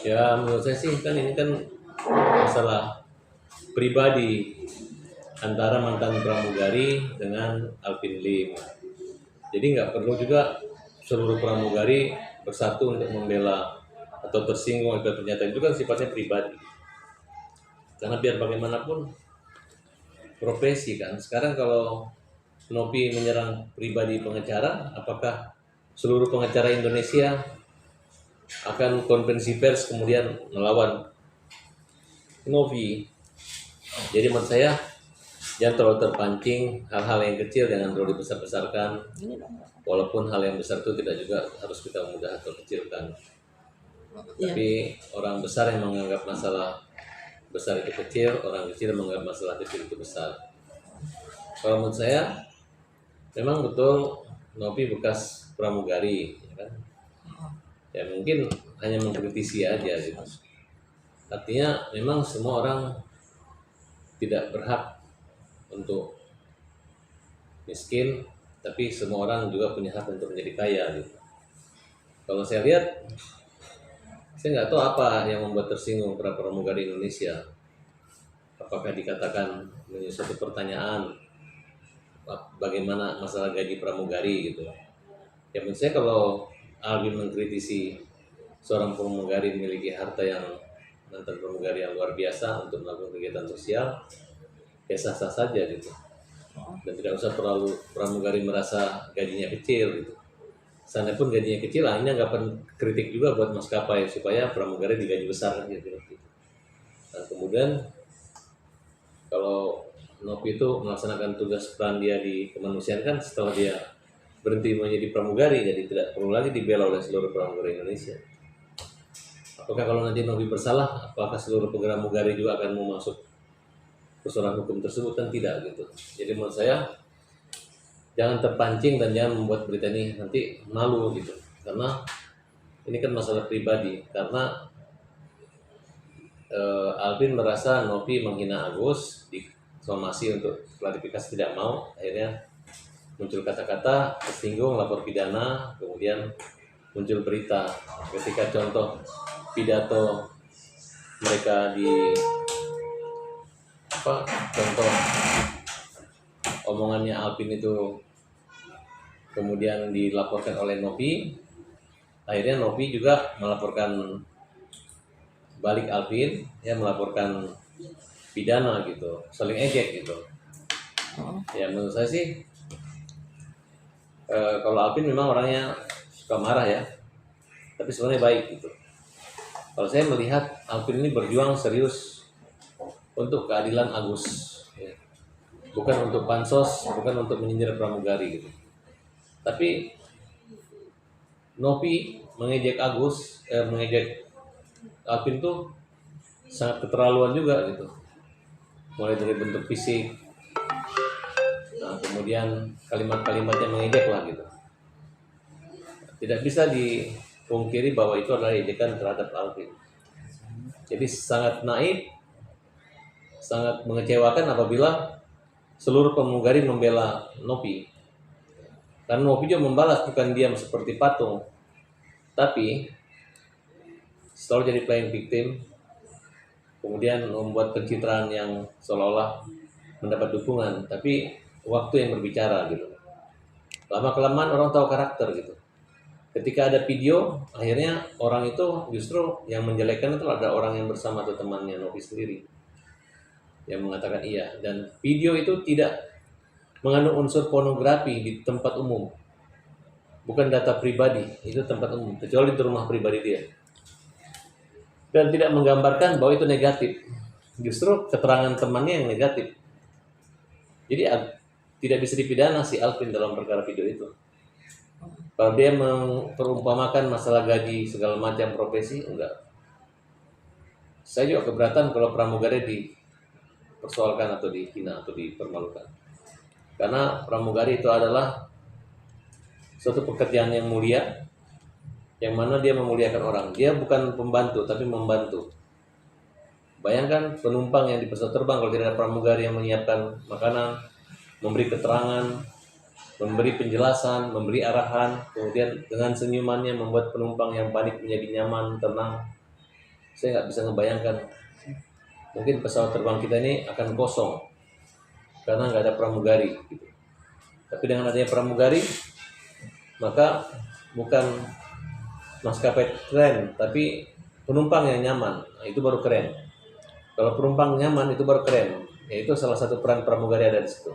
Ya menurut saya sih kan ini kan masalah pribadi antara mantan pramugari dengan Alvin Lim. Jadi nggak perlu juga seluruh pramugari bersatu untuk membela atau tersinggung atau pernyataan itu kan sifatnya pribadi. Karena biar bagaimanapun profesi kan. Sekarang kalau Nopi menyerang pribadi pengacara, apakah seluruh pengacara Indonesia akan konferensi pers kemudian melawan Novi? Jadi menurut saya jangan terlalu terpancing hal-hal yang kecil, jangan terlalu dibesar-besarkan. Walaupun hal yang besar itu tidak juga harus kita mudah atau kecilkan. Ya. Tapi orang besar yang menganggap masalah besar itu kecil, orang kecil menganggap masalah kecil itu besar. Kalau menurut saya, memang betul Novi bekas pramugari, ya kan? Ya mungkin hanya mengkritisi aja gitu. Artinya memang semua orang tidak berhak untuk miskin, tapi semua orang juga punya hak untuk menjadi kaya gitu. Kalau saya lihat, saya nggak tahu apa yang membuat tersinggung para pramugari Indonesia. Apakah dikatakan suatu pertanyaan bagaimana masalah gaji pramugari gitu. Ya menurut saya kalau Alvin mengkritisi seorang pramugari memiliki harta yang mantan pramugari yang luar biasa untuk melakukan kegiatan sosial, ya sah-sah saja gitu. Dan tidak usah terlalu pramugari merasa gajinya kecil gitu. Sana pun gajinya kecil, akhirnya nggak kritik juga buat maskapai supaya pramugari digaji besar kan gitu. Nah kemudian kalau Nopi itu melaksanakan tugas peran dia di kemanusiaan kan setelah dia berhenti menjadi pramugari, jadi tidak perlu lagi dibela oleh seluruh pramugari Indonesia. Apakah kalau nanti Nopi bersalah, apakah seluruh pramugari juga akan mau masuk persoalan hukum tersebut? Kan tidak gitu. Jadi menurut saya jangan terpancing dan jangan membuat berita ini nanti malu gitu, karena ini kan masalah pribadi. Karena Alvin merasa Novi menghina Agus, disomasi untuk klarifikasi tidak mau, akhirnya muncul kata-kata tersinggung, lapor pidana, kemudian muncul berita ketika contoh pidato mereka di contoh omongannya Alvin itu kemudian dilaporkan oleh Novi, akhirnya Novi juga melaporkan balik Alvin, ya melaporkan pidana gitu, saling ejek gitu. Ya menurut saya sih kalau Alvin memang orangnya suka marah ya, tapi sebenarnya baik gitu. Kalau saya melihat Alvin ini berjuang serius untuk keadilan Agus, ya. Bukan untuk pansos, bukan untuk menyindir pramugari gitu. Tapi Novi mengejek Agus, mengejek Alvin tuh sangat keterlaluan juga gitu. Mulai dari bentuk fisik, nah kemudian kalimat-kalimatnya mengejek lah gitu. Tidak bisa dipungkiri bahwa itu adalah ejekan terhadap Alvin. Jadi sangat naif, sangat mengecewakan apabila seluruh pramugari membela Novi. Karena Novi juga membalas, bukan diam seperti patung, tapi selalu jadi playing victim, kemudian membuat pencitraan yang seolah-olah mendapat dukungan, tapi waktu yang berbicara gitu. Lama-kelamaan orang tahu karakter gitu. Ketika ada video, akhirnya orang itu justru yang menjelekkan itu ada orang yang bersama atau temannya Novi sendiri yang mengatakan iya. Dan video itu tidak mengandung unsur pornografi di tempat umum, bukan data pribadi, itu tempat umum, kecuali di rumah pribadi dia. Dan tidak menggambarkan bahwa itu negatif, justru keterangan temannya yang negatif. Jadi tidak bisa dipidana si Alvin dalam perkara video itu. Kalau dia memperumpamakan masalah gaji segala macam profesi, enggak. Saya juga keberatan kalau pramugari dipersoalkan atau dihina atau dipermalukan. Karena pramugari itu adalah suatu pekerjaan yang mulia, yang mana dia memuliakan orang. Dia bukan pembantu, tapi membantu. Bayangkan penumpang yang di pesawat terbang kalau tidak ada pramugari yang menyiapkan makanan, memberi keterangan, memberi penjelasan, memberi arahan, kemudian dengan senyumannya membuat penumpang yang panik menjadi nyaman, tenang. Saya nggak bisa ngebayangkan mungkin pesawat terbang kita ini akan kosong karena nggak ada pramugari gitu. Tapi dengan adanya pramugari, maka bukan maskapai keren, tapi penumpang yang nyaman. Nah, itu baru keren. Kalau penumpang nyaman itu baru keren. Yaitu salah satu peran pramugari ada di situ.